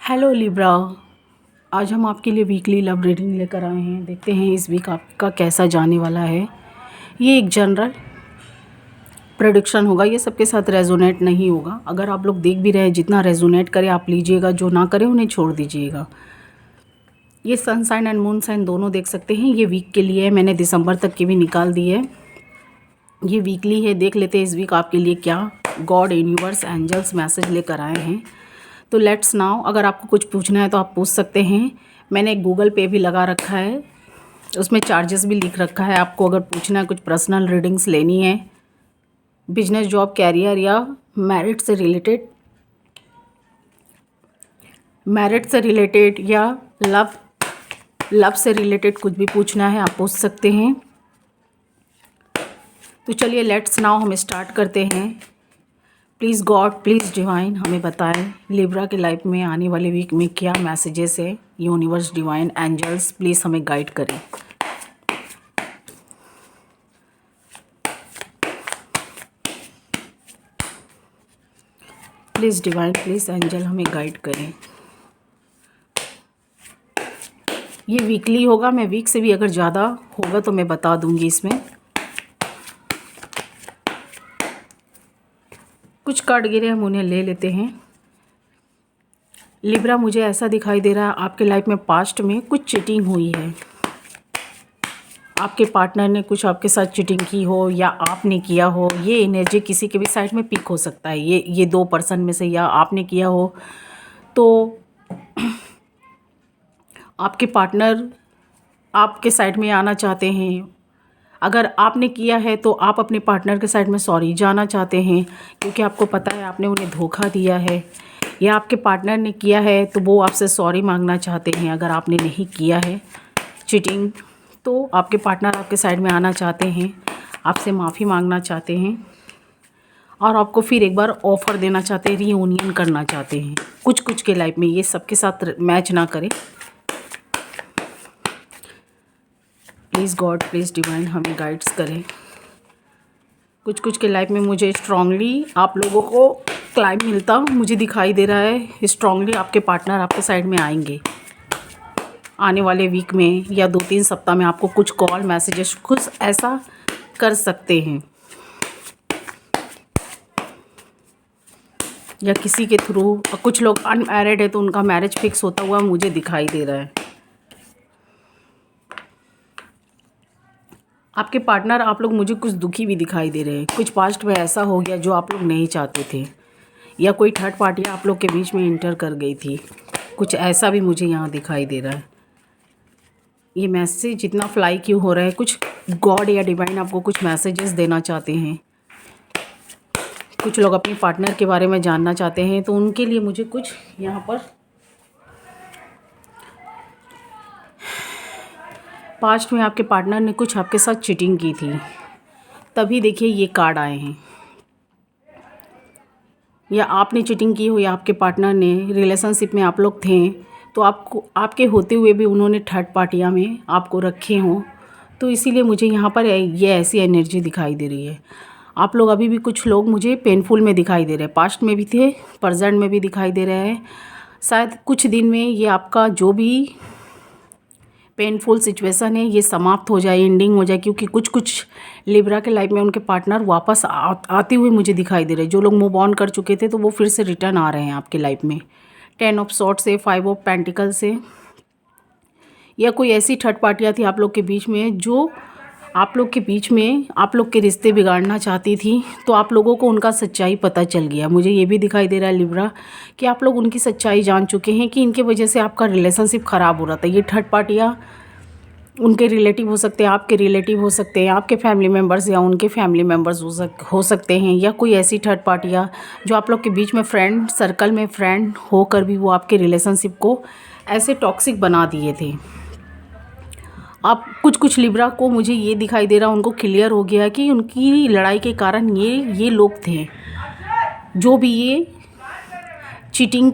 Hello Libra. आज हम आपके लिए वीकली लव रीडिंग लेकर आए हैं। देखते हैं इस वीक आपका कैसा जाने वाला है। ये एक जनरल प्रेडिक्शन होगा, ये सबके साथ रेजोनेट नहीं होगा। अगर आप लोग देख भी रहे हैं, जितना रेजोनेट करे आप लीजिएगा, जो ना करे उन्हें छोड़ दीजिएगा। ये sun sign and moon sign दोनों देख सकते हैं। ये वीक के लिए है, मैंने दिसंबर तक की भी निकाल दी है। ये वीकली है। देख लेते हैं इस वीक आपके लिए क्या गॉड, यूनिवर्स, एंजल्स मैसेज लेकर आए हैं। तो लेट्स नाउ, अगर आपको कुछ पूछना है तो आप पूछ सकते हैं। मैंने एक गूगल पे भी लगा रखा है, उसमें चार्जेस भी लिख रखा है। आपको अगर पूछना है, कुछ पर्सनल रीडिंग्स लेनी है, बिजनेस, जॉब, कैरियर या मैरिड से रिलेटेड या लव से रिलेटेड कुछ भी पूछना है, आप पूछ सकते हैं। तो चलिए लेट्स नाउ हम स्टार्ट करते हैं। प्लीज़ गॉड, प्लीज़ डिवाइन हमें बताएं लिब्रा के लाइफ में आने वाले वीक में क्या मैसेजेस है। यूनिवर्स, डिवाइन, एंजल्स प्लीज़ हमें गाइड करें। प्लीज़ डिवाइन, प्लीज़ एंजल हमें गाइड करें। ये वीकली होगा, मैं वीक से भी अगर ज़्यादा होगा तो मैं बता दूंगी। इसमें कुछ कार्ड गिरे, हम उन्हें ले लेते हैं। लिब्रा, मुझे ऐसा दिखाई दे रहा है आपके लाइफ में पास्ट में कुछ चीटिंग हुई है। आपके पार्टनर ने कुछ आपके साथ चीटिंग की हो या आपने किया हो। ये एनर्जी किसी के भी साइड में पिक हो सकता है। ये दो पर्सन में से या आपने किया हो तो आपके पार्टनर आपके साइड में आना चाहते हैं। अगर आपने किया है तो आप अपने पार्टनर के साइड में सॉरी जाना चाहते हैं, क्योंकि आपको पता है आपने उन्हें धोखा दिया है। या आपके पार्टनर ने किया है तो वो आपसे सॉरी मांगना चाहते हैं। अगर आपने नहीं किया है चीटिंग तो आपके पार्टनर आपके साइड में आना चाहते हैं, आपसे माफ़ी मांगना चाहते हैं और आपको फिर एक बार ऑफ़र देना चाहते हैं, रीयूनियन करना चाहते हैं। कुछ कुछ के लाइफ में, ये सबके साथ मैच ना करे। प्लीज़ गॉड, प्लीज़ डिवाइन हमें गाइड्स करें। कुछ कुछ के लाइफ में मुझे स्ट्रांगली आप लोगों को क्लाइम मिलता मुझे दिखाई दे रहा है। स्ट्रांगली आपके पार्टनर आपके साइड में आएंगे आने वाले वीक में या 2-3 सप्ताह में। आपको कुछ कॉल, मैसेजेस कुछ ऐसा कर सकते हैं या किसी के थ्रू। कुछ लोग अनमैरिड है तो उनका मैरिज फिक्स होता हुआ मुझे दिखाई दे रहा है। आपके पार्टनर, आप लोग मुझे कुछ दुखी भी दिखाई दे रहे हैं। कुछ पास्ट में ऐसा हो गया जो आप लोग नहीं चाहते थे, या कोई थर्ड पार्टी आप लोग के बीच में इंटर कर गई थी। कुछ ऐसा भी मुझे यहाँ दिखाई दे रहा है। ये मैसेज जितना फ्लाई क्यों हो रहा है, कुछ गॉड या डिवाइन आपको कुछ मैसेजेस देना चाहते हैं। कुछ लोग अपने पार्टनर के बारे में जानना चाहते हैं, तो उनके लिए मुझे कुछ यहाँ पर पास्ट में आपके पार्टनर ने कुछ आपके साथ चीटिंग की थी, तभी देखिए ये कार्ड आए हैं। या आपने चीटिंग की हो या आपके पार्टनर ने, रिलेशनशिप में आप लोग थे तो आपको, आपके होते हुए भी उन्होंने थर्ड पार्टियाँ में आपको रखे हों, तो इसीलिए मुझे यहाँ पर ये ऐसी एनर्जी दिखाई दे रही है। आप लोग अभी भी, कुछ लोग मुझे पेनफुल में दिखाई दे रहे हैं। पास्ट में भी थे, प्रेजेंट में भी दिखाई दे रहे हैं। शायद कुछ दिन में ये आपका जो भी पेनफुल सिचुएशन है ये समाप्त हो जाए, एंडिंग हो जाए, क्योंकि कुछ कुछ लिब्रा के लाइफ में उनके पार्टनर वापस आते हुए मुझे दिखाई दे रहे हैं। जो लोग मूव ऑन कर चुके थे तो वो फिर से रिटर्न आ रहे हैं आपके लाइफ में। 10 ऑफ सॉर्ड्स से, 5 ऑफ पेंटिकल से, या कोई ऐसी थर्ड पार्टियाँ थी आप लोग के बीच में जो आप लोग के बीच में आप लोग के रिश्ते बिगाड़ना चाहती थी, तो आप लोगों को उनका सच्चाई पता चल गया। मुझे ये भी दिखाई दे रहा है लिब्रा कि आप लोग उनकी सच्चाई जान चुके हैं कि इनके वजह से आपका रिलेशनशिप ख़राब हो रहा था। ये थर्ड पार्टियाँ उनके रिलेटिव हो सकते हैं, आपके रिलेटिव हो सकते हैं, आपके फैमिली मेम्बर्स या उनके फैमिली मेम्बर्स हो सकते हैं, या कोई ऐसी थर्ड पार्टियाँ जो आप लोग के बीच में फ्रेंड सर्कल में फ्रेंड होकर भी वो आपके रिलेशनशिप को ऐसे टॉक्सिक बना दिए थे। आप कुछ लिब्रा को मुझे ये दिखाई दे रहा, उनको क्लियर हो गया कि उनकी लड़ाई के कारण ये लोग थे। जो भी ये चीटिंग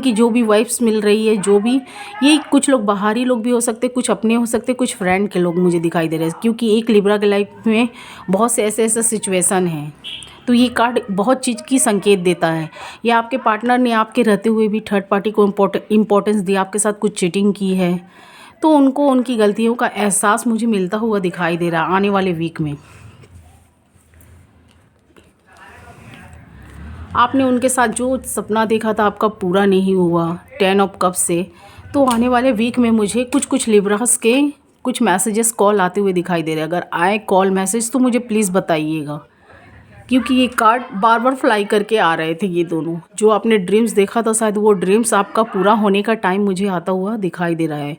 की जो भी वाइब्स मिल रही है, जो भी, ये कुछ लोग बाहरी लोग भी हो सकते, कुछ अपने हो सकते, कुछ फ्रेंड के लोग मुझे दिखाई दे रहे हैं। क्योंकि एक लिब्रा के लाइफ में बहुत से ऐसे सिचुएशन हैं तो ये कार्ड बहुत चीज़ की संकेत देता है। या आपके पार्टनर ने आपके रहते हुए भी थर्ड पार्टी को इम्पोर्टेंस दिया, आपके साथ कुछ चीटिंग की है, तो उनको उनकी गलतियों का एहसास मुझे मिलता हुआ दिखाई दे रहा है आने वाले वीक में। आपने उनके साथ जो सपना देखा था आपका पूरा नहीं हुआ 10 ऑफ कप से, तो आने वाले वीक में मुझे कुछ लिब्रास के कुछ मैसेजेस कॉल आते हुए दिखाई दे रहे हैं। अगर आए कॉल मैसेज तो मुझे प्लीज़ बताइएगा, क्योंकि ये कार्ड बार बार फ्लाई करके आ रहे थे। ये दोनों जो आपने ड्रीम्स देखा था, शायद वो ड्रीम्स आपका पूरा होने का टाइम मुझे आता हुआ दिखाई दे रहा है।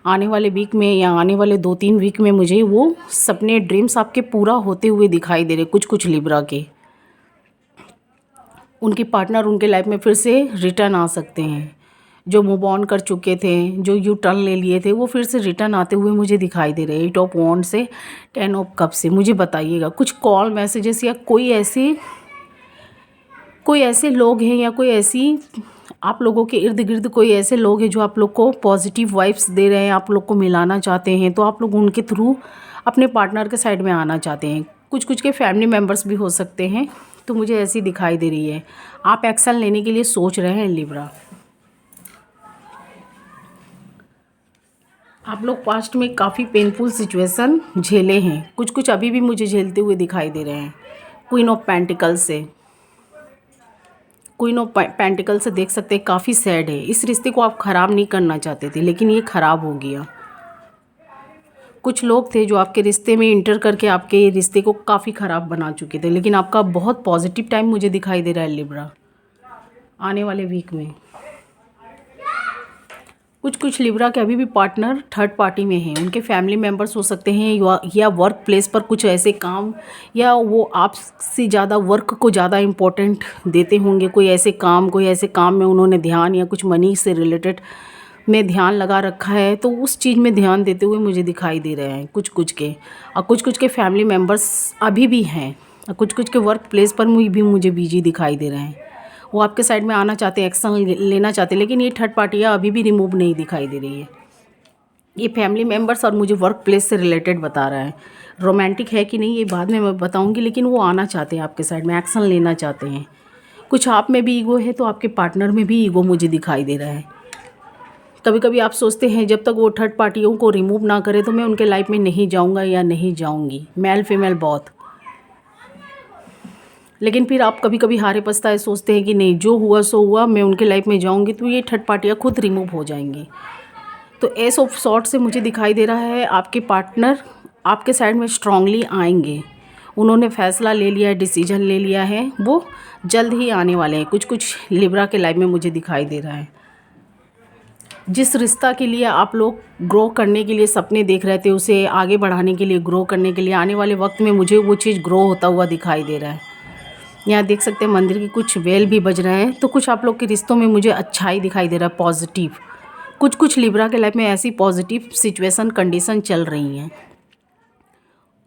आने वाले वीक में या आने वाले 2-3 वीक में मुझे वो सपने ड्रीम्स आपके पूरा होते हुए दिखाई दे रहे कुछ लिब्रा के। उनके पार्टनर उनके लाइफ में फिर से रिटर्न आ सकते हैं। जो मूव ऑन कर चुके थे, जो यू टर्न ले लिए थे, वो फिर से रिटर्न आते हुए मुझे दिखाई दे रहे हैं 8 ऑफ वॉन्ड से 10 ऑफ कप से। मुझे बताइएगा कुछ कॉल मैसेजेस या कोई ऐसे लोग हैं या कोई ऐसी आप लोगों के इर्द गिर्द कोई ऐसे लोग हैं जो आप लोग को पॉजिटिव वाइब्स दे रहे हैं, आप लोग को मिलाना चाहते हैं, तो आप लोग उनके थ्रू अपने पार्टनर के साइड में आना चाहते हैं। कुछ के फैमिली मेम्बर्स भी हो सकते हैं, तो मुझे ऐसी दिखाई दे रही है। आप एक्शन लेने के लिए सोच रहे हैं लिब्रा। आप लोग पास्ट में काफ़ी पेनफुल सिचुएशन झेले हैं, कुछ अभी भी मुझे झेलते हुए दिखाई दे रहे हैं। क्वीन ऑफ पेंटिकल से देख सकते हैं काफ़ी सैड है। इस रिश्ते को आप ख़राब नहीं करना चाहते थे, लेकिन ये ख़राब हो गया। कुछ लोग थे जो आपके रिश्ते में इंटर करके आपके रिश्ते को काफ़ी ख़राब बना चुके थे, लेकिन आपका बहुत पॉजिटिव टाइम मुझे दिखाई दे रहा है लिब्रा आने वाले वीक में। कुछ लिब्रा के अभी भी पार्टनर थर्ड पार्टी में हैं। उनके फैमिली मेम्बर्स हो सकते हैं या वर्क प्लेस पर कुछ ऐसे काम, या वो आपसे ज़्यादा वर्क को ज़्यादा इम्पोर्टेंट देते होंगे। कोई ऐसे काम में उन्होंने ध्यान या कुछ मनी से रिलेटेड में ध्यान लगा रखा है, तो उस चीज़ में ध्यान देते हुए मुझे दिखाई दे रहे हैं कुछ के। और कुछ के फैमिली मेम्बर्स अभी भी हैं, और कुछ के वर्क प्लेस पर भी मुझे बिजी दिखाई दे रहे हैं। वो आपके साइड में आना चाहते हैं, एक्शन लेना चाहते हैं, लेकिन ये थर्ड पार्टियाँ अभी भी रिमूव नहीं दिखाई दे रही है। ये फैमिली मेम्बर्स और मुझे वर्क प्लेस से रिलेटेड बता रहा है। रोमांटिक है कि नहीं ये बाद में मैं बताऊंगी, लेकिन वो आना चाहते हैं आपके साइड में, एक्शन लेना चाहते हैं। कुछ आप में भी ईगो है तो आपके पार्टनर में भी ईगो मुझे दिखाई दे रहा है। कभी कभी आप सोचते हैं जब तक वो थर्ड पार्टियों को रिमूव ना करे तो मैं उनके लाइफ में नहीं जाऊँगा या नहीं जाऊँगी, मेल फीमेल बहुत। लेकिन फिर आप कभी कभी हारे पछताए सोचते हैं कि नहीं, जो हुआ सो हुआ, मैं उनके लाइफ में जाऊंगी तो ये थर्ड पार्टियाँ खुद रिमूव हो जाएंगी। तो एस ऑफ सॉर्ट से मुझे दिखाई दे रहा है आपके पार्टनर आपके साइड में स्ट्रांगली आएंगे। उन्होंने फैसला ले लिया है, डिसीजन ले लिया है, वो जल्द ही आने वाले हैं। कुछ लिब्रा के लाइफ में मुझे दिखाई दे रहा है। जिस रिश्ता के लिए आप लोग ग्रो करने के लिए सपने देख रहे थे, उसे आगे बढ़ाने के लिए, ग्रो करने के लिए, आने वाले वक्त में मुझे वो चीज़ ग्रो होता हुआ दिखाई दे रहा है। यहाँ देख सकते हैं मंदिर के कुछ बेल भी बज रहे हैं। तो कुछ आप लोग के रिश्तों में मुझे अच्छाई दिखाई दे रहा है, पॉजिटिव। कुछ लिब्रा के लाइफ में ऐसी पॉजिटिव सिचुएशन कंडीशन चल रही हैं।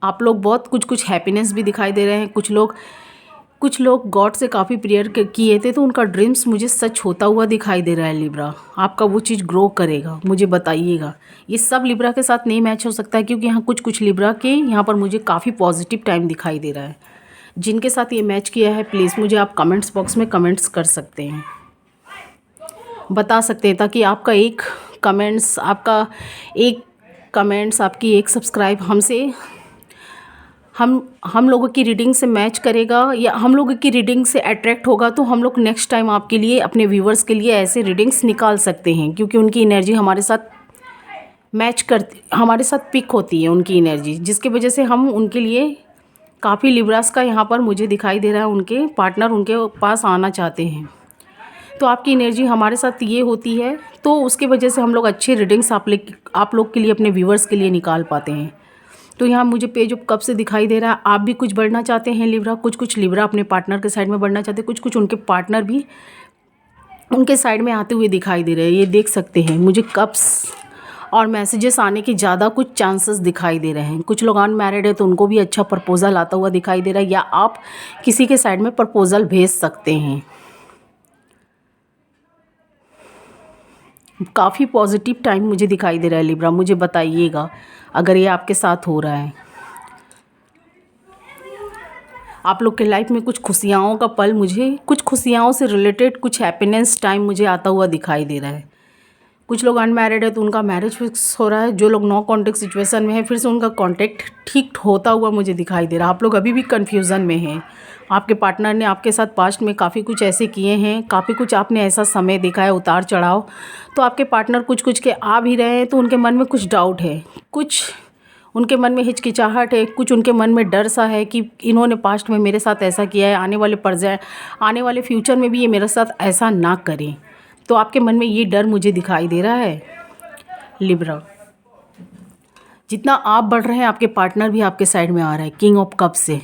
आप लोग बहुत कुछ हैप्पीनेस भी दिखाई दे रहे हैं। कुछ लोग गॉड से काफ़ी प्रेयर किए थे, तो उनका ड्रीम्स मुझे सच होता हुआ दिखाई दे रहा है लिब्रा। आपका वो चीज़ ग्रो करेगा, मुझे बताइएगा। ये सब लिब्रा के साथ नहीं मैच हो सकता है, क्योंकि यहाँ कुछ लिब्रा के यहाँ पर मुझे काफ़ी पॉजिटिव टाइम दिखाई दे रहा है। जिनके साथ ये मैच किया है प्लीज़ मुझे आप कमेंट्स बॉक्स में कमेंट्स कर सकते हैं, बता सकते हैं, ताकि आपका एक कमेंट्स आपकी एक सब्सक्राइब हमसे हम लोगों की रीडिंग से मैच करेगा, या हम लोगों की रीडिंग से अट्रैक्ट होगा, तो हम लोग नेक्स्ट टाइम आपके लिए, अपने व्यूवर्स के लिए ऐसे रीडिंग्स निकाल सकते हैं। क्योंकि उनकी एनर्जी हमारे साथ मैच करती, हमारे साथ पिक होती है उनकी एनर्जी, जिसकी वजह से हम उनके लिए काफ़ी लिब्रास का यहाँ पर मुझे दिखाई दे रहा है उनके पार्टनर उनके पास आना चाहते हैं। तो आपकी एनर्जी हमारे साथ ये होती है, तो उसके वजह से हम लोग अच्छे रीडिंग्स आप लोग के लिए, अपने व्यूवर्स के लिए निकाल पाते हैं। तो यहाँ मुझे पेज ऑफ कप से दिखाई दे रहा है आप भी कुछ बढ़ना चाहते हैं लिब्रा। कुछ लिब्रा अपने पार्टनर के साइड में बढ़ना चाहते हैं, कुछ उनके पार्टनर भी उनके साइड में आते हुए दिखाई दे रहे हैं। ये देख सकते हैं मुझे कप्स और मैसेजेस आने के ज़्यादा कुछ चांसेस दिखाई दे रहे हैं। कुछ लोग अनमैरिड है तो उनको भी अच्छा प्रपोजल आता हुआ दिखाई दे रहा है, या आप किसी के साइड में प्रपोजल भेज सकते हैं। काफ़ी पॉजिटिव टाइम मुझे दिखाई दे रहा है लिब्रा, मुझे बताइएगा अगर ये आपके साथ हो रहा है। आप लोग के लाइफ में कुछ खुशियों का पल, मुझे कुछ खुशियों से रिलेटेड कुछ हैप्पीनेस टाइम मुझे आता हुआ दिखाई दे रहा है। कुछ लोग अनमैरिड है तो उनका मैरिज फिक्स हो रहा है। जो लोग नो कॉन्टेक्ट सिचुएशन में है फिर से उनका कॉन्टेक्ट ठीक होता हुआ मुझे दिखाई दे रहा है। आप लोग अभी भी कन्फ्यूज़न में हैं। आपके पार्टनर ने आपके साथ पास्ट में काफ़ी कुछ ऐसे किए हैं, काफ़ी कुछ आपने ऐसा समय देखा है उतार चढ़ाव। तो आपके पार्टनर कुछ कुछ के आ भी रहे हैं तो उनके मन में कुछ डाउट है, कुछ उनके मन में हिचकिचाहट है, कुछ उनके मन में डर सा है कि इन्होंने पास्ट में मेरे साथ ऐसा किया है, आने वाले फ्यूचर में भी ये मेरे साथ ऐसा ना करें। तो आपके मन में ये डर मुझे दिखाई दे रहा है लिब्रा। जितना आप बढ़ रहे हैं आपके पार्टनर भी आपके साइड में आ रहा है। किंग ऑफ कप से,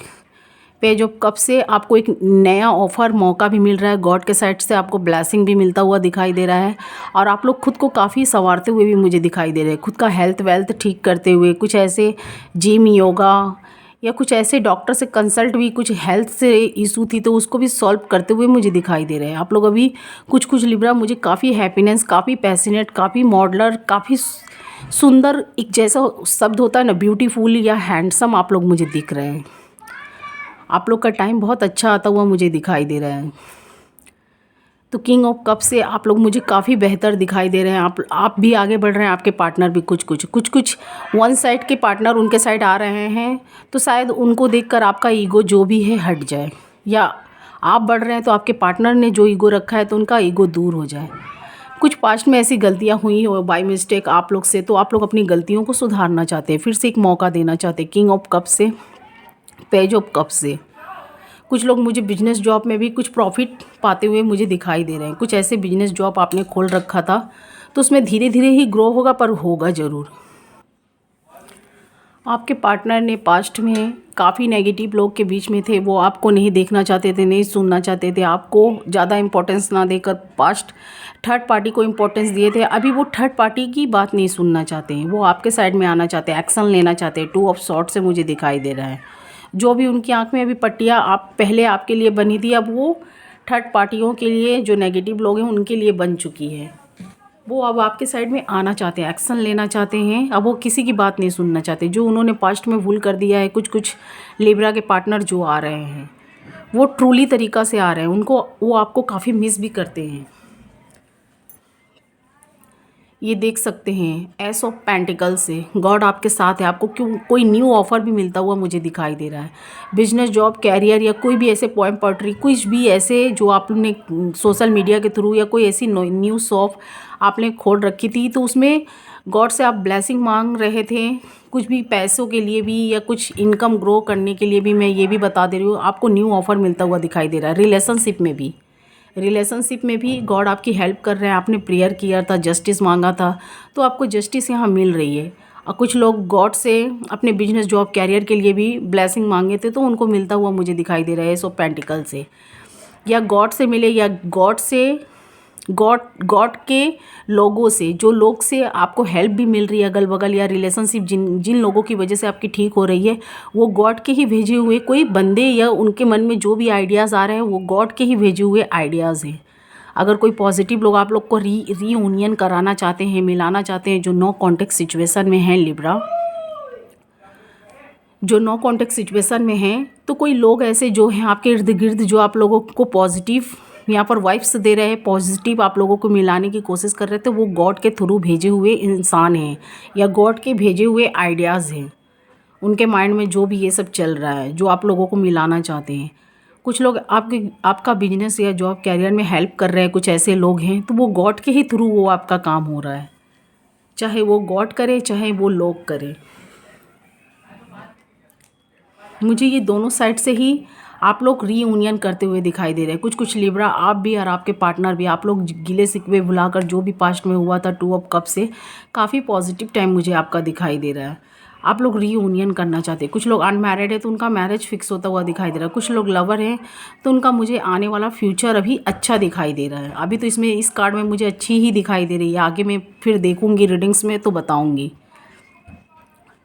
पेज ऑफ कप से आपको एक नया ऑफ़र मौका भी मिल रहा है। गॉड के साइड से आपको ब्लेसिंग भी मिलता हुआ दिखाई दे रहा है। और आप लोग खुद को काफ़ी संवारते हुए भी मुझे दिखाई दे रहे हैं। खुद का हेल्थ वेल्थ ठीक करते हुए, कुछ ऐसे जिम, योगा या कुछ ऐसे डॉक्टर से कंसल्ट भी, कुछ हेल्थ से इशू थी तो उसको भी सॉल्व करते हुए मुझे दिखाई दे रहे हैं। आप लोग अभी कुछ लिब्रा मुझे काफ़ी हैप्पीनेस, काफ़ी पैशनेट, काफ़ी मॉडलर, काफ़ी सुंदर, एक जैसा शब्द होता है ना ब्यूटीफुल या हैंडसम, आप लोग मुझे दिख रहे हैं। आप लोग का टाइम बहुत अच्छा आता हुआ मुझे दिखाई दे रहा है। तो किंग ऑफ कप से आप लोग मुझे काफ़ी बेहतर दिखाई दे रहे हैं। आप भी आगे बढ़ रहे हैं, आपके पार्टनर भी कुछ वन साइड के पार्टनर उनके साइड आ रहे हैं तो शायद उनको देखकर आपका ईगो जो भी है हट जाए, या आप बढ़ रहे हैं तो आपके पार्टनर ने जो ईगो रखा है तो उनका ईगो दूर हो जाए। कुछ पास्ट में ऐसी गलतियां हुई हो बाय मिस्टेक आप लोग से, तो आप लोग अपनी गलतियों को सुधारना चाहते हैं, फिर से एक मौका देना चाहते हैं। किंग ऑफ कप से, पेज ऑफ कप से कुछ लोग मुझे बिजनेस जॉब में भी कुछ प्रॉफिट पाते हुए मुझे दिखाई दे रहे हैं। कुछ ऐसे बिजनेस जॉब आपने खोल रखा था तो उसमें धीरे धीरे ही ग्रो होगा, पर होगा ज़रूर। आपके पार्टनर ने पास्ट में काफ़ी नेगेटिव लोग के बीच में थे, वो आपको नहीं देखना चाहते थे, नहीं सुनना चाहते थे, आपको ज़्यादा इम्पोर्टेंस ना देकर पास्ट थर्ड पार्टी को इम्पोर्टेंस दिए थे। अभी वो थर्ड पार्टी की बात नहीं सुनना चाहते हैं, वो आपके साइड में आना चाहते हैं, एक्शन लेना चाहते हैं। 2 ऑफ सॉर्ड से मुझे दिखाई दे रहा है। जो भी उनकी आंख में अभी पट्टियाँ आप पहले आपके लिए बनी थी, अब वो थर्ड पार्टियों के लिए, जो नेगेटिव लोग हैं उनके लिए बन चुकी है। वो अब आपके साइड में आना चाहते हैं, एक्शन लेना चाहते हैं। अब वो किसी की बात नहीं सुनना चाहते। जो उन्होंने पास्ट में भूल कर दिया है, कुछ लिब्रा के पार्टनर जो आ रहे हैं वो ट्रूली तरीक़ा से आ रहे हैं, वो आपको काफ़ी मिस भी करते हैं। ये देख सकते हैं एस ऑफ पेंटिकल से गॉड आपके साथ है। आपको क्यों कोई न्यू ऑफ़र भी मिलता हुआ मुझे दिखाई दे रहा है। बिजनेस, जॉब, कैरियर या कोई भी ऐसे पोएम, पोएट्री, कुछ भी ऐसे जो आपने सोशल मीडिया के थ्रू या कोई ऐसी न्यू शॉप आपने खोल रखी थी तो उसमें गॉड से आप ब्लेसिंग मांग रहे थे, कुछ भी पैसों के लिए भी या कुछ इनकम ग्रो करने के लिए भी। मैं ये भी बता दे रही हूँ, आपको न्यू ऑफ़र मिलता हुआ दिखाई दे रहा है। रिलेशनशिप में भी गॉड आपकी हेल्प कर रहे हैं। आपने प्रेयर किया था, जस्टिस मांगा था, तो आपको जस्टिस यहाँ मिल रही है। और कुछ लोग गॉड से अपने बिजनेस, जॉब, कैरियर के लिए भी ब्लेसिंग मांगे थे तो उनको मिलता हुआ मुझे दिखाई दे रहा है। सो पेंटिकल से, या गॉड से मिले या गॉड के लोगों से, जो लोग से आपको हेल्प भी मिल रही है अगल बगल, या रिलेशनशिप जिन लोगों की वजह से आपकी ठीक हो रही है, वो गॉड के ही भेजे हुए कोई बंदे, या उनके मन में जो भी आइडियाज़ आ रहे हैं वो गॉड के ही भेजे हुए आइडियाज़ हैं। अगर कोई पॉजिटिव लोग आप लोग को रीयूनियन कराना चाहते हैं, मिलाना चाहते हैं, जो नो कॉन्टेक्ट सिचुएशन में हैं लिब्रा, जो नो कॉन्टेक्ट सिचुएशन में हैं, तो कोई लोग ऐसे जो हैं आपके इर्द गिर्द जो आप लोगों को पॉजिटिव यहाँ पर वाइब्स दे रहे हैं, पॉजिटिव आप लोगों को मिलाने की कोशिश कर रहे थे, वो गॉड के थ्रू भेजे हुए इंसान हैं या गॉड के भेजे हुए आइडियाज़ हैं। उनके माइंड में जो भी ये सब चल रहा है, जो आप लोगों को मिलाना चाहते हैं। कुछ लोग आपका बिजनेस या जॉब, कैरियर में हेल्प कर रहे हैं, कुछ ऐसे लोग हैं, तो वो गॉड के ही थ्रू वो आपका काम हो रहा है, चाहे वो गॉड करे चाहे वो लोग करें। मुझे ये दोनों साइड से ही आप लोग रीयूनियन करते हुए दिखाई दे रहे हैं। कुछ लिब्रा, आप भी और आपके पार्टनर भी, आप लोग गिले शिकवे भुलाकर जो भी पास्ट में हुआ था 2 ऑफ कप से, काफ़ी पॉजिटिव टाइम मुझे आपका दिखाई दे रहा है। आप लोग रीयूनियन करना चाहते हैं। कुछ लोग अनमैरिड है तो उनका मैरिज फिक्स होता हुआ दिखाई दे रहा है। कुछ लोग लवर हैं तो उनका मुझे आने वाला फ्यूचर अभी अच्छा दिखाई दे रहा है। अभी तो इसमें इस कार्ड में मुझे अच्छी ही दिखाई दे रही है, आगे मैं फिर देखूँगी रीडिंग्स में तो बताऊँगी।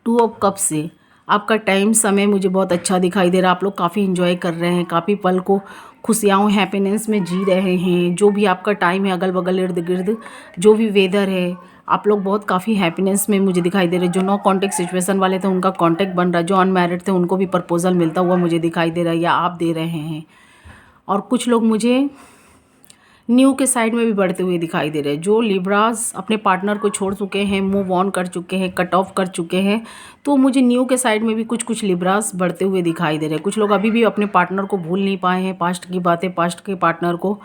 2 ऑफ कप से आपका टाइम, समय मुझे बहुत अच्छा दिखाई दे रहा है। आप लोग काफ़ी इन्जॉय कर रहे हैं, काफ़ी पल को खुशियाँ हैप्पीनेस में जी रहे हैं। जो भी आपका टाइम है, अगल बगल इर्द गिर्द जो भी वेदर है, आप लोग बहुत काफ़ी हैप्पीनेस में मुझे दिखाई दे रहे हैं। जो नो कॉन्टैक्ट सिचुएशन वाले थे उनका कॉन्टैक्ट बन रहा है, जो अनमैरिड थे उनको भी प्रपोजल मिलता हुआ मुझे दिखाई दे रहा है, या आप दे रहे हैं। और कुछ लोग मुझे न्यू के साइड में भी बढ़ते हुए दिखाई दे रहे हैं। जो लिब्रास अपने पार्टनर को छोड़ चुके हैं, मूव ऑन कर चुके हैं, कट ऑफ कर चुके हैं, तो मुझे न्यू के साइड में भी कुछ लिब्रास बढ़ते हुए दिखाई दे रहे हैं। कुछ लोग अभी भी अपने पार्टनर को भूल नहीं पाए हैं, पास्ट की बातें, पास्ट के पार्टनर को,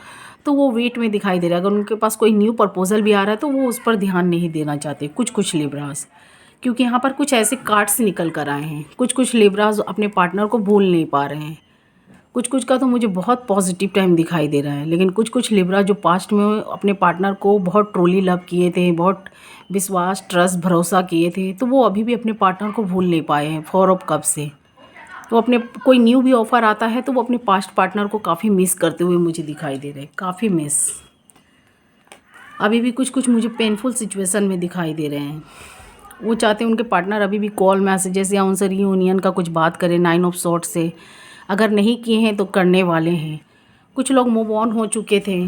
तो वो वेट में दिखाई दे रहा है। अगर उनके पास कोई न्यू प्रपोजल भी आ रहा है तो वो उस पर ध्यान नहीं देना चाहते कुछ लिब्रास, क्योंकि यहाँ पर कुछ ऐसे कार्ड्स निकल कर आए हैं। कुछ लिब्रास अपने पार्टनर को भूल नहीं पा रहे हैं। कुछ का तो मुझे बहुत पॉजिटिव टाइम दिखाई दे रहा है, लेकिन कुछ लिब्रा जो पास्ट में अपने पार्टनर को बहुत ट्रूली लव किए थे, बहुत विश्वास, ट्रस्ट, भरोसा किए थे, तो वो अभी भी अपने पार्टनर को भूल नहीं पाए हैं फॉर ऑफ कब से। तो अपने कोई न्यू भी ऑफ़र आता है तो वो अपने पास्ट पार्टनर को काफ़ी मिस करते हुए मुझे दिखाई दे रहे हैं, काफ़ी मिस। अभी भी कुछ मुझे पेनफुल सिचुएशन में दिखाई दे रहे हैं। वो चाहते हैं उनके पार्टनर अभी भी कॉल, मैसेजेस या उनसे रीयूनियन का कुछ बात करें 9 ऑफ सॉर्ट्स से। अगर नहीं किए हैं तो करने वाले हैं। कुछ लोग मूव ऑन हो चुके थे,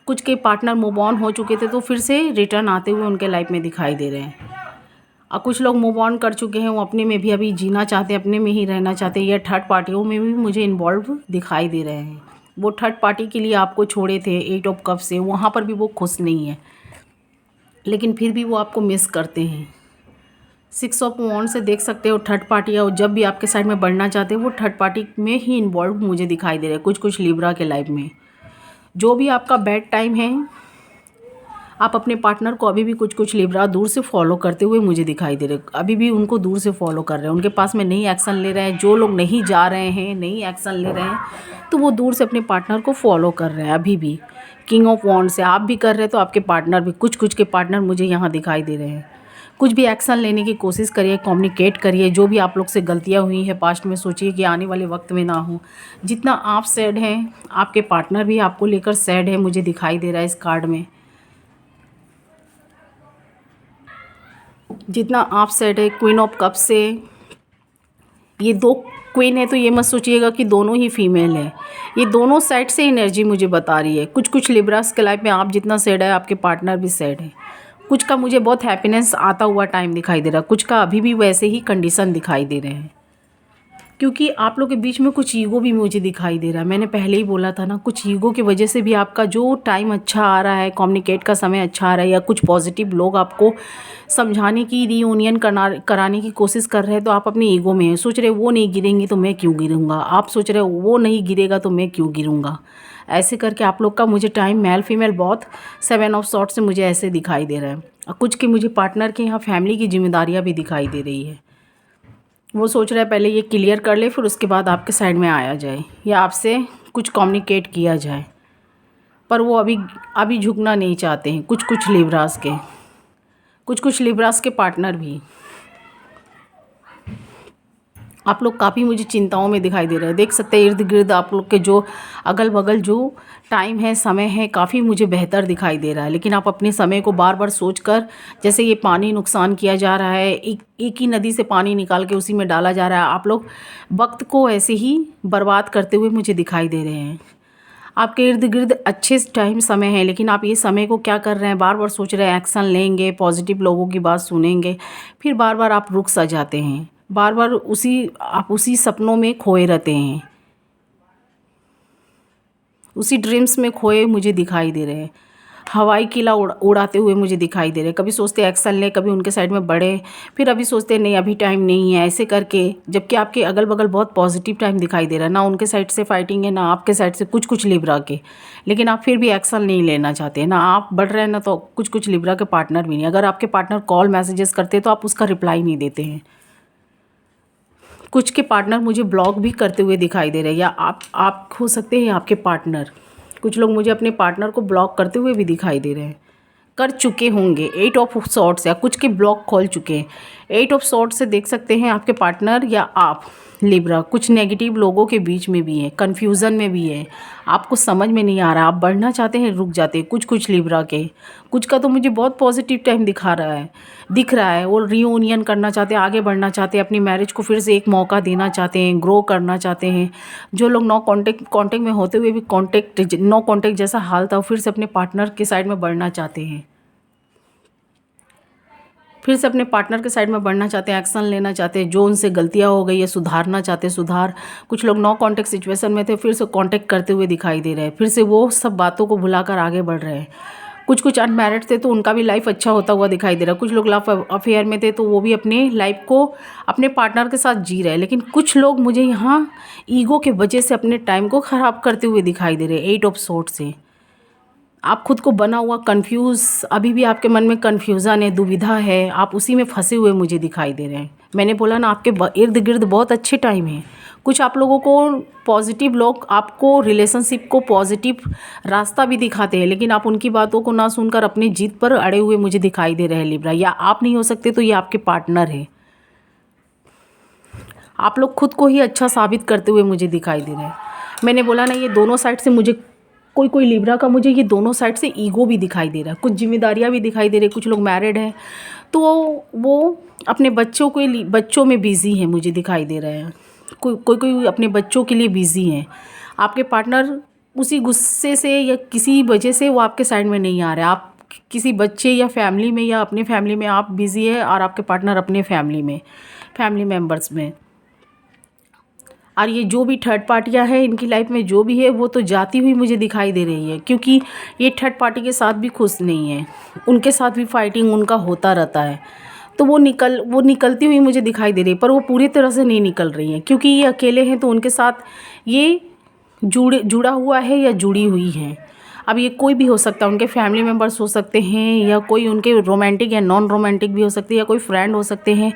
कुछ के पार्टनर मूव ऑन हो चुके थे तो फिर से रिटर्न आते हुए उनके लाइफ में दिखाई दे रहे हैं। और कुछ लोग मूव ऑन कर चुके हैं, वो अपने में भी अभी जीना चाहते हैं, अपने में ही रहना चाहते हैं, या थर्ड पार्टियों में भी मुझे इन्वॉल्व दिखाई दे रहे हैं। वो थर्ड पार्टी के लिए आपको छोड़े थे 8 ऑफ कप से, वहाँ पर भी वो खुश नहीं है, लेकिन फिर भी वो आपको मिस करते हैं। 6 ऑफ वॉन्ड से देख सकते हो थर्ड पार्टी, और जब भी आपके साइड में बढ़ना चाहते हैं वो थर्ड पार्टी में ही इन्वॉल्व मुझे दिखाई दे रहा है कुछ लिब्रा के लाइफ में। जो भी आपका बैड टाइम है, आप अपने पार्टनर को अभी भी कुछ लिब्रा दूर से फॉलो करते हुए मुझे दिखाई दे रहे हैं। अभी भी उनको दूर से फॉलो कर रहे हैं, उनके पास में नहीं एक्शन ले रहे हैं। जो लोग नहीं जा रहे हैं, नहीं एक्शन ले रहे हैं, तो वो दूर से अपने पार्टनर को फॉलो कर रहे हैं अभी भी। किंग ऑफ वॉन्ड से आप भी कर रहे हैं तो आपके पार्टनर भी, कुछ के पार्टनर मुझे यहाँ दिखाई दे रहे हैं। कुछ भी एक्शन लेने की कोशिश करिए, कम्युनिकेट करिए। जो भी आप लोग से गलतियाँ हुई हैं पास्ट में, सोचिए कि आने वाले वक्त में ना हो। जितना आप सैड हैं, आपके पार्टनर भी आपको लेकर सैड है मुझे दिखाई दे रहा है इस कार्ड में। जितना आप सैड है, क्वीन ऑफ कप से, ये 2 क्वीन है तो ये मत सोचिएगा कि दोनों ही फीमेल है। ये दोनों साइड से एनर्जी मुझे बता रही है। कुछ लिब्रास के लाइफ में आप जितना सैड है, आपके पार्टनर भी सैड है। कुछ का मुझे बहुत हैप्पीनेस आता हुआ टाइम दिखाई दे रहा है, कुछ का अभी भी वैसे ही कंडीशन दिखाई दे रहे हैं, क्योंकि आप लोग के बीच में कुछ ईगो भी मुझे दिखाई दे रहा है। मैंने पहले ही बोला था ना, कुछ ईगो की वजह से भी आपका जो टाइम अच्छा आ रहा है, कम्युनिकेट का समय अच्छा आ रहा है, या कुछ पॉजिटिव लोग आपको समझाने की, रीयूनियन कराने की कोशिश कर रहे हैं, तो आप अपने ईगो में सोच रहे वो नहीं गिरेंगी तो मैं क्यों गिरूँगा, आप सोच रहे वो नहीं गिरेगा तो मैं क्यों गिरूँगा। ऐसे करके आप लोग का मुझे टाइम मेल फीमेल बहुत 7 ऑफ सॉर्ट्स से मुझे ऐसे दिखाई दे रहा है। और कुछ के मुझे पार्टनर के यहाँ फैमिली की जिम्मेदारियाँ भी दिखाई दे रही है। वो सोच रहा है पहले ये क्लियर कर ले, फिर उसके बाद आपके साइड में आया जाए या आपसे कुछ कम्युनिकेट किया जाए, पर वो अभी झुकना नहीं चाहते हैं। कुछ लिब्रास के, कुछ लिब्रास के पार्टनर भी। आप लोग काफ़ी मुझे चिंताओं में दिखाई दे रहे हैं। देख सकते हैं इर्द गिर्द आप लोग के जो अगल बगल जो टाइम है, समय है, काफ़ी मुझे बेहतर दिखाई दे रहा है, लेकिन आप अपने समय को बार बार सोचकर, जैसे ये पानी नुकसान किया जा रहा है, एक ही नदी से पानी निकाल के उसी में डाला जा रहा है। आप लोग वक्त को ऐसे ही बर्बाद करते हुए मुझे दिखाई दे रहे हैं। आपके इर्द गिर्द अच्छे टाइम समय है, लेकिन आप ये समय को क्या कर रहे हैं, बार बार सोच रहे हैं एक्शन लेंगे, पॉजिटिव लोगों की बात सुनेंगे, फिर बार बार आप रुक सा जाते हैं, बार बार आप उसी सपनों में खोए रहते हैं, उसी ड्रीम्स में खोए मुझे दिखाई दे रहे हैं। हवाई किला उड़ाते हुए मुझे दिखाई दे रहे हैं। कभी सोचते हैं एक्शन लें, कभी उनके साइड में बढ़े, फिर अभी सोचते हैं नहीं अभी टाइम नहीं है, ऐसे करके। जबकि आपके अगल बगल बहुत पॉजिटिव टाइम दिखाई दे रहा है, ना उनके साइड से फाइटिंग है, ना आपके साइड से कुछ लिब्रा के, लेकिन आप फिर भी एक्शन नहीं लेना चाहते हैं। ना आप बढ़ रहे हैं, ना तो कुछ लिब्रा के पार्टनर भी नहीं। अगर आपके पार्टनर कॉल मैसेजेस करते हैं तो आप उसका रिप्लाई नहीं देते हैं। कुछ के पार्टनर मुझे ब्लॉक भी करते हुए दिखाई दे रहे हैं, या आप हो सकते हैं आपके पार्टनर। कुछ लोग मुझे अपने पार्टनर को ब्लॉक करते हुए भी दिखाई दे रहे हैं, कर चुके होंगे 8 ऑफ सॉर्ट्स, या कुछ के ब्लॉक खोल चुके हैं। 8 ऑफ सॉर्ट्स से देख सकते हैं आपके पार्टनर या आप लिब्रा, कुछ नेगेटिव लोगों के बीच में भी है, कन्फ्यूज़न में भी है, आपको समझ में नहीं आ रहा, आप बढ़ना चाहते हैं रुक जाते हैं। कुछ लिब्रा के, कुछ का तो मुझे बहुत पॉजिटिव टाइम दिख रहा है। वो रीयूनियन करना चाहते हैं, आगे बढ़ना चाहते हैं, अपनी मैरिज को फिर से एक मौका देना चाहते हैं, ग्रो करना चाहते हैं। जो लोग नो कांटेक्ट में होते हुए भी नो कांटेक्ट जैसा हाल था, फिर से अपने पार्टनर के साइड में बढ़ना चाहते हैं, एक्शन लेना चाहते हैं, जो उनसे गलतियां हो गई है सुधारना चाहते हैं, कुछ लोग नो कांटेक्ट सिचुएशन में थे, फिर से कांटेक्ट करते हुए दिखाई दे रहे हैं, फिर से वो सब बातों को भुलाकर आगे बढ़ रहे हैं। कुछ अनमैरिड थे तो उनका भी लाइफ अच्छा होता हुआ दिखाई दे रहा है। कुछ लोग लव अफेयर में थे तो वो भी अपने लाइफ को अपने पार्टनर के साथ जी रहे हैं। लेकिन कुछ लोग मुझे यहाँ ईगो के वजह से अपने टाइम को ख़राब करते हुए दिखाई दे रहे हैं। 8 ऑफ सोर्ड से आप खुद को बना हुआ कंफ्यूज, अभी भी आपके मन में कन्फ्यूज़न है, दुविधा है, आप उसी में फंसे हुए मुझे दिखाई दे रहे हैं। मैंने बोला ना, आपके इर्द गिर्द बहुत अच्छे टाइम है। कुछ आप लोगों को पॉजिटिव लोग आपको रिलेशनशिप को पॉजिटिव रास्ता भी दिखाते हैं, लेकिन आप उनकी बातों को ना सुनकर अपनी जीत पर अड़े हुए मुझे दिखाई दे रहे हैं लिब्रा। या आप नहीं हो सकते तो ये आपके पार्टनर है। आप लोग खुद को ही अच्छा साबित करते हुए मुझे दिखाई दे रहे हैं। मैंने बोला ना, ये दोनों साइड से मुझे कोई लिब्रा का मुझे ये दोनों साइड से ईगो भी दिखाई दे रहा है, कुछ जिम्मेदारियां भी दिखाई दे रही है। कुछ लोग मैरिड हैं तो वो अपने बच्चों में बिज़ी हैं, मुझे दिखाई दे रहे हैं। कोई अपने बच्चों के लिए बिज़ी हैं। आपके पार्टनर उसी गुस्से से या किसी वजह से वो आपके साइड में नहीं आ रहे। आप किसी बच्चे या फैमिली में या अपने फैमिली में आप बिज़ी है और आपके पार्टनर अपने फैमिली मेम्बर्स में। और ये जो भी थर्ड पार्टियाँ हैं इनकी लाइफ में जो भी है वो तो जाती हुई मुझे दिखाई दे रही है, क्योंकि ये थर्ड पार्टी के साथ भी खुश नहीं है, उनके साथ भी फाइटिंग उनका होता रहता है। तो वो निकलती हुई मुझे दिखाई दे रही है, पर वो पूरी तरह से नहीं निकल रही हैं, क्योंकि ये अकेले हैं तो उनके साथ ये जुड़ा हुआ है या जुड़ी हुई हैं। अब ये कोई भी हो सकता है, उनके फैमिली मेम्बर्स हो सकते हैं, या कोई उनके रोमांटिक या नॉन रोमांटिक भी हो सकते हैं, या कोई फ्रेंड हो सकते हैं,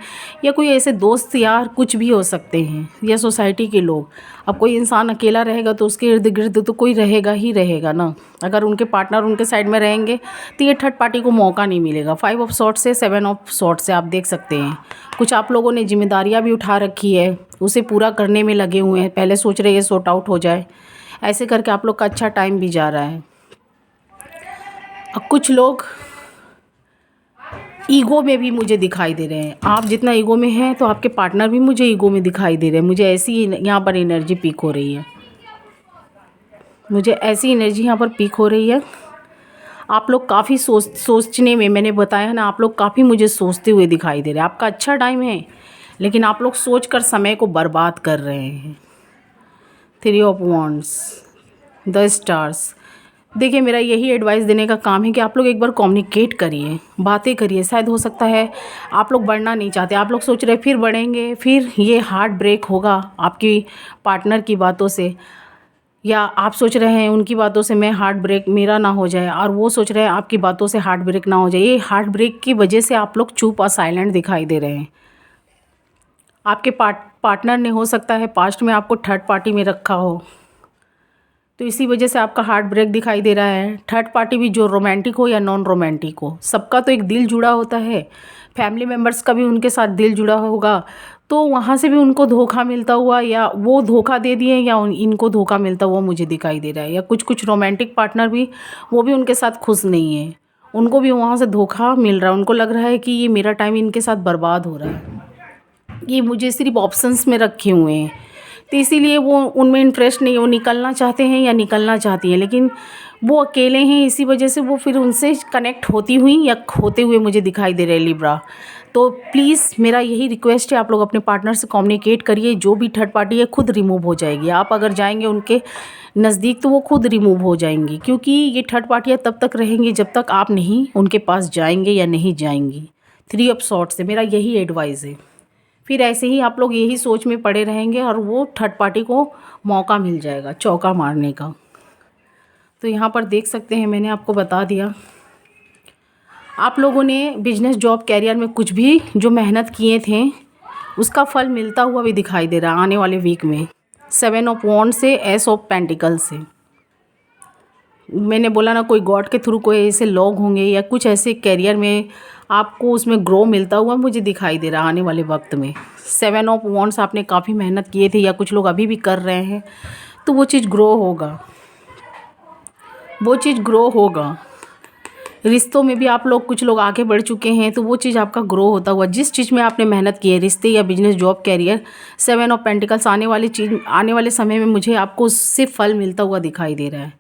या कोई ऐसे दोस्त यार कुछ भी हो सकते हैं, या सोसाइटी के लोग। अब कोई इंसान अकेला रहेगा तो उसके इर्द गिर्द तो कोई रहेगा ही रहेगा ना। अगर उनके पार्टनर उनके साइड में रहेंगे तो ये थर्ड पार्टी को मौका नहीं मिलेगा। 5 ऑफ सॉर्ट्स से 7 ऑफ सॉर्ट्स से आप देख सकते हैं। कुछ आप लोगों ने जिम्मेदारियाँ भी उठा रखी है, उसे पूरा करने में लगे हुए हैं, पहले सोच रहे हैं सॉर्ट आउट हो जाए, ऐसे करके आप लोग का अच्छा टाइम भी जा रहा है। अब कुछ लोग ईगो में भी मुझे दिखाई दे रहे हैं। आप जितना ईगो में हैं तो आपके पार्टनर भी मुझे ईगो में दिखाई दे रहे हैं। मुझे ऐसी यहाँ पर एनर्जी पीक हो रही है, आप लोग काफ़ी सोचने में, मैंने बताया ना, आप लोग काफ़ी मुझे सोचते हुए दिखाई दे रहे हैं। आपका अच्छा टाइम है लेकिन आप लोग सोच कर समय को बर्बाद कर रहे हैं। 3 ऑफ वॉन्ड्स, द स्टार्स। देखिए, मेरा यही एडवाइस देने का काम है कि आप लोग एक बार कम्युनिकेट करिए, बातें करिए। शायद हो सकता है आप लोग बढ़ना नहीं चाहते, आप लोग सोच रहे फिर बढ़ेंगे, फिर ये हार्ट ब्रेक होगा आपकी पार्टनर की बातों से, या आप सोच रहे हैं उनकी बातों से मैं हार्ट ब्रेक मेरा ना हो जाए, और वो सोच रहे हैं आपकी बातों से हार्ट ब्रेक ना हो जाए। ये हार्ट ब्रेक की वजह से आप लोग चुप और साइलेंट दिखाई दे रहे हैं। आपके पार्टनर ने हो सकता है पास्ट में आपको थर्ड पार्टी में रखा हो, तो इसी वजह से आपका हार्ट ब्रेक दिखाई दे रहा है। थर्ड पार्टी भी जो रोमांटिक हो या नॉन रोमांटिक हो, सबका तो एक दिल जुड़ा होता है। फैमिली मेम्बर्स का भी उनके साथ दिल जुड़ा होगा, तो वहाँ से भी उनको धोखा मिलता हुआ, या वो धोखा दे दिए, या इनको धोखा मिलता हुआ मुझे दिखाई दे रहा है। या कुछ रोमांटिक पार्टनर भी, वो भी उनके साथ खुश नहीं है, उनको भी वहाँ से धोखा मिल रहा है। उनको लग रहा है कि ये मेरा टाइम इनके साथ बर्बाद हो रहा है, ये मुझे सिर्फ ऑप्शंस में रखे हुए हैं, तो इसीलिए वो उनमें इंटरेस्ट नहीं है। वो निकलना चाहते हैं या निकलना चाहती हैं, लेकिन वो अकेले हैं, इसी वजह से वो फिर उनसे कनेक्ट होती हुई या खोते हुए मुझे दिखाई दे रहे हैं लिब्रा। तो प्लीज़ मेरा यही रिक्वेस्ट है, आप लोग अपने पार्टनर से कम्युनिकेट करिए। जो भी थर्ड पार्टी है खुद रिमूव हो जाएगी। आप अगर जाएंगे उनके नज़दीक तो वो खुद रिमूव हो जाएंगी, क्योंकि ये थर्ड पार्टियाँ तब तक रहेंगी जब तक आप नहीं उनके पास जाएंगे या नहीं जाएंगी। 3 ऑफ सॉर्ट्स से मेरा यही एडवाइस है। फिर ऐसे ही आप लोग यही सोच में पड़े रहेंगे और वो थर्ड पार्टी को मौका मिल जाएगा चौका मारने का। तो यहाँ पर देख सकते हैं, मैंने आपको बता दिया। आप लोगों ने बिजनेस, जॉब, कैरियर में कुछ भी जो मेहनत किए थे उसका फल मिलता हुआ भी दिखाई दे रहा है आने वाले वीक में। 7 ऑफ वॉन्ड से एस ऑफ पेंटिकल से मैंने बोला ना, कोई गॉड के थ्रू कोई ऐसे लोग होंगे या कुछ ऐसे कैरियर में आपको उसमें ग्रो मिलता हुआ मुझे दिखाई दे रहा आने वाले वक्त में। 7 ऑफ वॉन्ड्स आपने काफ़ी मेहनत किए थे या कुछ लोग अभी भी कर रहे हैं, तो वो चीज़ ग्रो होगा, वो चीज़ ग्रो होगा। रिश्तों में भी आप लोग कुछ लोग आगे बढ़ चुके हैं, तो वो चीज़ आपका ग्रो होता हुआ, जिस चीज़ में आपने मेहनत की है, रिश्ते या business, job, career, 7 of pentacles, आने वाली चीज़, आने वाले समय में मुझे आपको उससे फल मिलता हुआ दिखाई दे रहा है।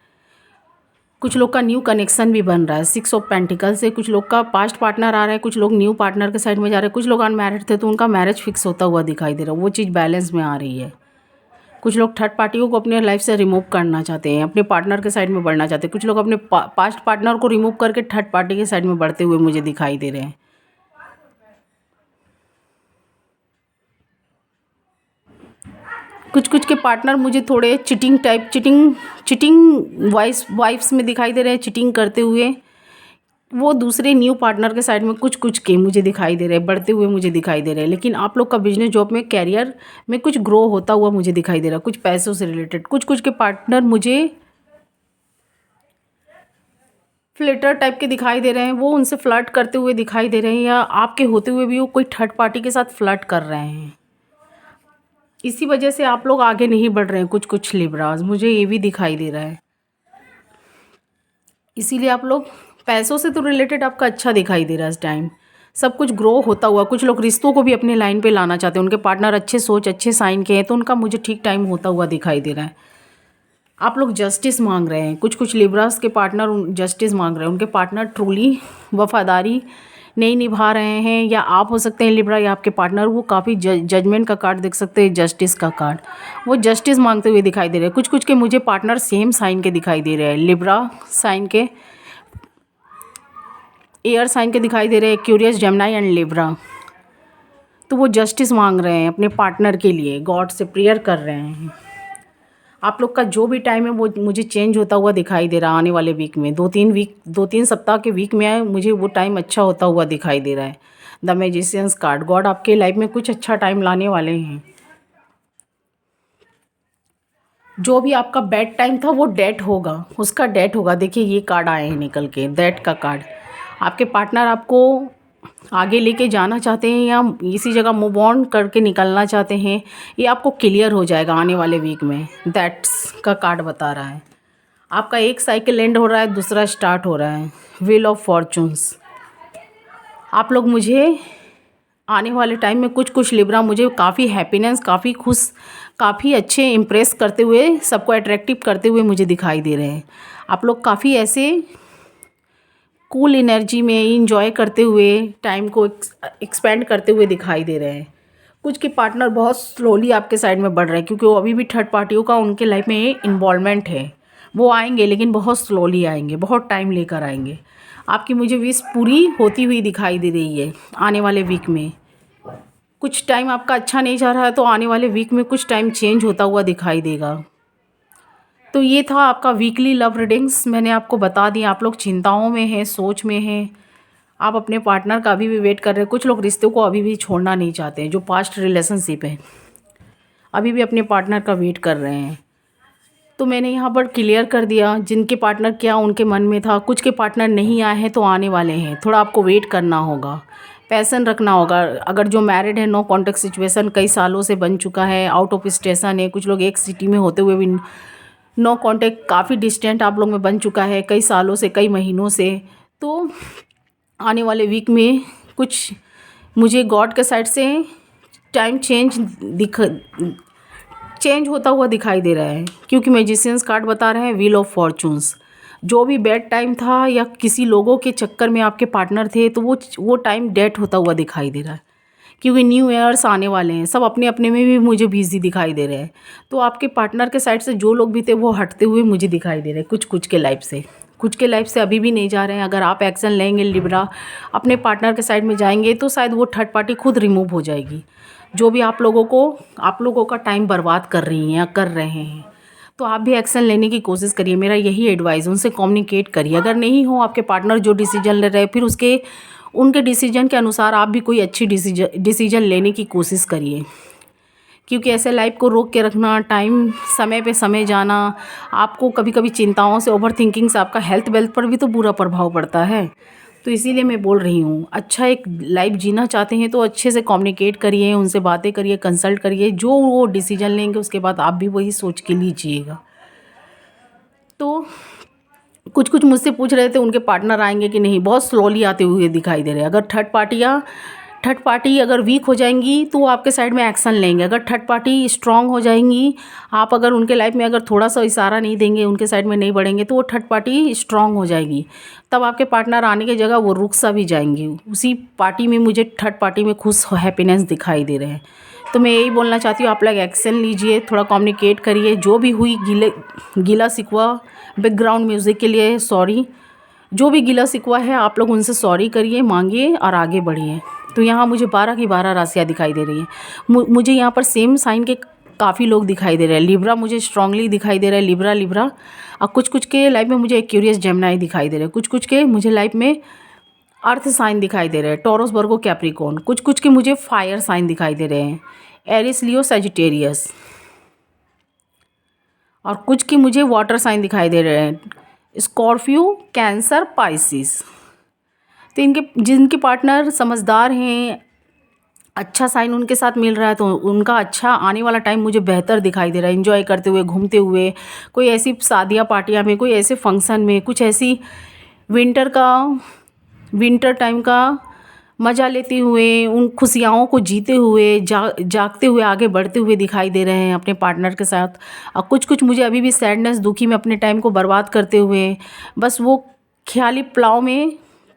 कुछ लोग का न्यू कनेक्शन भी बन रहा है 6 ऑफ पेंटिकल से। कुछ लोग का पास्ट पार्टनर आ रहा है, कुछ लोग न्यू पार्टनर के साइड में जा रहे हैं। कुछ लोग अनमैरिड थे तो उनका मैरिज फिक्स होता हुआ दिखाई दे रहा है, वो चीज़ बैलेंस में आ रही है। कुछ लोग थर्ड पार्टियों को अपने लाइफ से रिमूव करना चाहते हैं, अपने पार्टनर के साइड में बढ़ना चाहते हैं। कुछ लोग अपने पास्ट पार्टनर को रिमूव करके थर्ड पार्टी के साइड में बढ़ते हुए मुझे दिखाई दे रहे हैं। कुछ के पार्टनर मुझे थोड़े चिटिंग वाइफ्स में दिखाई दे रहे हैं, चिटिंग करते हुए। वो दूसरे न्यू पार्टनर के साइड में कुछ के मुझे दिखाई दे रहे हैं, बढ़ते हुए मुझे दिखाई दे रहे हैं। लेकिन आप लोग का बिजनेस, जॉब में, कैरियर में कुछ ग्रो होता हुआ मुझे दिखाई दे रहा है, कुछ पैसों से रिलेटेड। कुछ के पार्टनर मुझे फ्लर्टर टाइप के दिखाई दे रहे हैं, वो उनसे फ्लर्ट करते हुए दिखाई दे रहे हैं, या आपके होते हुए भी वो कोई थर्ड पार्टी के साथ फ्लर्ट कर रहे हैं। इसी वजह से आप लोग आगे नहीं बढ़ रहे हैं। कुछ लिब्रास, मुझे ये भी दिखाई दे रहा है। इसीलिए आप लोग पैसों से तो रिलेटेड आपका अच्छा दिखाई दे रहा है इस टाइम, सब कुछ ग्रो होता हुआ। कुछ लोग रिश्तों को भी अपने लाइन पे लाना चाहते हैं, उनके पार्टनर अच्छे सोच, अच्छे साइन के हैं, तो उनका मुझे ठीक टाइम होता हुआ दिखाई दे रहा है। आप लोग जस्टिस मांग रहे हैं, कुछ लिब्रास के पार्टनर जस्टिस मांग रहे हैं। उनके पार्टनर ट्रूली वफादारी नहीं निभा रहे हैं, या आप हो सकते हैं लिब्रा, या आपके पार्टनर, वो काफ़ी जजमेंट का कार्ड देख सकते हैं, जस्टिस का कार्ड, वो जस्टिस मांगते हुए दिखाई दे रहे हैं। कुछ के मुझे पार्टनर सेम साइन के दिखाई दे रहे हैं, लिब्रा साइन के, एयर साइन के दिखाई दे रहे हैं, एक्वेरियस, जेमिनी एंड लिब्रा। तो वो जस्टिस मांग रहे हैं अपने पार्टनर के लिए, गॉड से प्रेयर कर रहे हैं। आप लोग का जो भी टाइम है वो मुझे चेंज होता हुआ दिखाई दे रहा है आने वाले वीक में, 2-3 सप्ताह के वीक में मुझे वो टाइम अच्छा होता हुआ दिखाई दे रहा है। द मैजिशियंस कार्ड, गॉड आपके लाइफ में कुछ अच्छा टाइम लाने वाले हैं। जो भी आपका बैड टाइम था वो डेट होगा, उसका डेट होगा। देखिए ये कार्ड आए हैं निकल के, डेट का कार्ड। आपके पार्टनर आपको आगे लेके जाना चाहते हैं, या इसी जगह मूव ऑन करके निकलना चाहते हैं, ये आपको क्लियर हो जाएगा आने वाले वीक में। दैट्स का कार्ड बता रहा है। आपका एक साइकिल एंड हो रहा है, दूसरा स्टार्ट हो रहा है। Wheel of fortunes. आप लोग मुझे आने वाले टाइम में कुछ लिब्रा मुझे काफ़ी हैप्पीनेस, काफ़ी खुश, काफ़ी अच्छे इम्प्रेस करते हुए, सबको अट्रैक्टिव करते हुए मुझे दिखाई दे रहे हैं। आप लोग काफ़ी ऐसे कूल एनर्जी में इंजॉय करते हुए, टाइम को एक्सपेंड करते हुए दिखाई दे रहे हैं। कुछ के पार्टनर बहुत स्लोली आपके साइड में बढ़ रहे हैं, क्योंकि वो अभी भी थर्ड पार्टियों का उनके लाइफ में इन्वॉल्वमेंट है। वो आएंगे लेकिन बहुत स्लोली आएंगे, बहुत टाइम लेकर आएंगे। आपकी मुझे विश पूरी होती हुई दिखाई दे रही है आने वाले वीक में। कुछ टाइम आपका अच्छा नहीं जा रहा है, तो आने वाले वीक में कुछ टाइम चेंज होता हुआ दिखाई देगा। तो ये था आपका वीकली लव रीडिंग्स। मैंने आपको बता दिया, आप लोग चिंताओं में हैं, सोच में हैं, आप अपने पार्टनर का अभी भी वेट कर रहे हैं। कुछ लोग रिश्तों को अभी भी छोड़ना नहीं चाहते हैं, जो पास्ट रिलेशनशिप है अभी भी अपने पार्टनर का वेट कर रहे हैं। तो मैंने यहाँ पर क्लियर कर दिया जिनके पार्टनर क्या उनके मन में था। कुछ के पार्टनर नहीं आए हैं तो आने वाले हैं, थोड़ा आपको वेट करना होगा, पैसन रखना होगा। अगर जो मैरिड है, नो कॉन्टेक्ट सिचुएशन कई सालों से बन चुका है, आउट ऑफ स्टेशन है, कुछ लोग एक सिटी में होते हुए भी नो कॉन्टेक्ट, काफ़ी डिस्टेंट आप लोग में बन चुका है कई सालों से, कई महीनों से। तो आने वाले वीक में कुछ मुझे गॉड के साइड से टाइम चेंज होता हुआ दिखाई दे रहा है, क्योंकि मैजिशियंस कार्ड बता रहे हैं व्हील ऑफ फॉर्चून्स। जो भी बैड टाइम था या किसी लोगों के चक्कर में आपके पार्टनर थे, तो वो टाइम डेट होता हुआ दिखाई दे रहा है, क्योंकि न्यू ईयर्स आने वाले हैं। सब अपने अपने में भी मुझे बिजी दिखाई दे रहे हैं। तो आपके पार्टनर के साइड से जो लोग भी थे वो हटते हुए मुझे दिखाई दे रहे हैं, कुछ के लाइफ से। कुछ के लाइफ से अभी भी नहीं जा रहे हैं। अगर आप एक्शन लेंगे लिब्रा, अपने पार्टनर के साइड में जाएंगे, तो शायद वो थर्ड पार्टी खुद रिमूव हो जाएगी, जो भी आप लोगों का टाइम बर्बाद कर रही हैं या कर रहे हैं। तो आप भी एक्शन लेने की कोशिश करिए, मेरा यही एडवाइस। उनसे कम्युनिकेट करिए। अगर नहीं हो आपके पार्टनर जो डिसीजन ले रहे हैं, फिर उनके डिसीजन के अनुसार आप भी कोई अच्छी डिसीजन लेने की कोशिश करिए, क्योंकि ऐसे लाइफ को रोक के रखना, टाइम समय पे समय जाना, आपको कभी कभी चिंताओं से, ओवर थिंकिंग से आपका हेल्थ वेल्थ पर भी तो बुरा प्रभाव पड़ता है। तो इसीलिए मैं बोल रही हूँ, अच्छा एक लाइफ जीना चाहते हैं तो अच्छे से कम्युनिकेट करिए, उनसे बातें करिए, कंसल्ट करिए, जो वो डिसीजन लेंगे उसके बाद आप भी वही सोच के लीजिएगा। तो कुछ कुछ मुझसे पूछ रहे थे उनके पार्टनर आएंगे कि नहीं, बहुत स्लोली आते हुए दिखाई दे रहे हैं। अगर थर्ड पार्टी अगर वीक हो जाएंगी तो वो आपके साइड में एक्शन लेंगे। अगर थर्ड पार्टी स्ट्रांग हो जाएंगी, आप अगर उनके लाइफ में अगर थोड़ा सा इशारा नहीं देंगे, उनके साइड में नहीं बढ़ेंगे, तो वो थर्ड पार्टी स्ट्रांग हो जाएगी। तब आपके पार्टनर आने की जगह वो रुक सा भी जाएंगी। उसी पार्टी में मुझे थर्ड पार्टी में खुश हैप्पीनेस दिखाई दे रहे हैं। तो मैं यही बोलना चाहती हूँ, आप लोग एक्शन लीजिए, थोड़ा कम्युनिकेट करिए। जो भी हुई गीला शिकवा, बैकग्राउंड म्यूज़िक के लिए सॉरी, जो भी गिला शिकवा है आप लोग उनसे सॉरी करिए, मांगिए और आगे बढ़िए। तो यहाँ मुझे 12 की 12 राशियाँ दिखाई दे रही हैं। मुझे यहाँ पर सेम साइन के काफ़ी लोग दिखाई दे रहे हैं। लिब्रा मुझे स्ट्रांगली दिखाई दे रहा है, लिब्रा। और कुछ कुछ के लाइफ में मुझे एक्यूरियस जेमिनी दिखाई दे रहे हैं। कुछ कुछ के मुझे लाइफ में अर्थ साइन दिखाई दे रहे हैं, टॉरस वर्गो कैप्रिकॉर्न। कुछ कुछ के मुझे फायर साइन दिखाई दे रहे हैं, एरिस लियो सजिटेरियस। और कुछ के मुझे वाटर साइन दिखाई दे रहे हैं, स्कॉर्पियो, कैंसर, पाइसिस। तो जिनके पार्टनर समझदार हैं, अच्छा साइन उनके साथ मिल रहा है, तो उनका अच्छा आने वाला टाइम मुझे बेहतर दिखाई दे रहा है। एंजॉय करते हुए, घूमते हुए, कोई ऐसी शादियाँ पार्टियाँ में, कोई ऐसे फंक्शन में, कुछ ऐसी विंटर टाइम का मज़ा लेते हुए, उन खुशियों को जीते हुए, जागते हुए, आगे बढ़ते हुए दिखाई दे रहे हैं अपने पार्टनर के साथ। और कुछ कुछ मुझे अभी भी सैडनेस, दुखी में अपने टाइम को बर्बाद करते हुए, बस वो ख्याली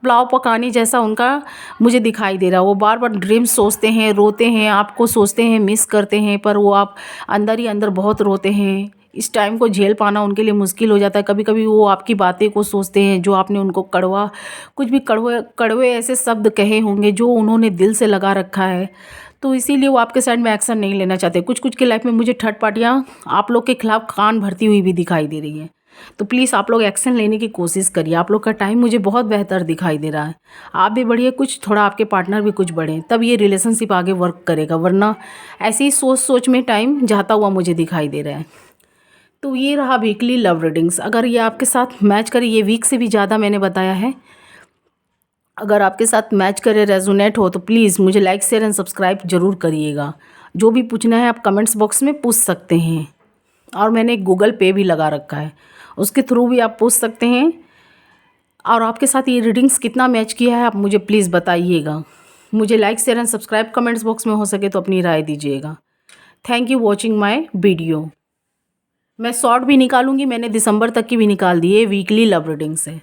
पुलाव पकाने जैसा उनका मुझे दिखाई दे रहा है। वो बार बार ड्रीम्स सोचते हैं, रोते हैं, आपको सोचते हैं, मिस करते हैं, पर वो आप अंदर ही अंदर बहुत रोते हैं। इस टाइम को झेल पाना उनके लिए मुश्किल हो जाता है। कभी कभी वो आपकी बातें को सोचते हैं, जो आपने उनको कुछ भी कड़वे ऐसे शब्द कहे होंगे जो उन्होंने दिल से लगा रखा है। तो इसीलिए वो आपके साइड में एक्शन नहीं लेना चाहते। कुछ कुछ के लाइफ में मुझे थर्ड पार्टियाँ आप लोग के खिलाफ कान भरती हुई भी दिखाई दे रही हैं। तो प्लीज़ आप लोग एक्शन लेने की कोशिश करिए। आप लोग का टाइम मुझे बहुत बेहतर दिखाई दे रहा है। आप भी बढ़िए कुछ, थोड़ा आपके पार्टनर भी कुछ बढ़े, तब ये रिलेशनशिप आगे वर्क करेगा, वरना ऐसी सोच में टाइम जाता हुआ मुझे दिखाई दे रहा है। तो ये रहा वीकली लव रीडिंग्स। अगर ये आपके साथ मैच करे, ये वीक से भी ज़्यादा मैंने बताया है, अगर आपके साथ मैच करे, रेजोनेट हो, तो प्लीज़ मुझे लाइक, शेयर एंड सब्सक्राइब जरूर करिएगा। जो भी पूछना है आप कमेंट्स बॉक्स में पूछ सकते हैं। और मैंने गूगल पे भी लगा रखा है, उसके थ्रू भी आप पूछ सकते हैं। और आपके साथ ये रीडिंग्स कितना मैच किया है आप मुझे प्लीज़ बताइएगा। मुझे like, share and subscribe comments box में हो सके तो अपनी राय दीजिएगा। Thank you watching my video. मैं शॉर्ट भी निकालूंगी, मैंने दिसंबर तक की भी निकाल दी है वीकली लव रीडिंग से।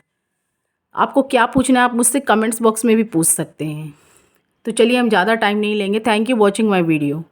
आपको क्या पूछना है आप मुझसे कमेंट्स बॉक्स में भी पूछ सकते हैं। तो चलिए हम ज़्यादा टाइम नहीं लेंगे। Thank you watching my video.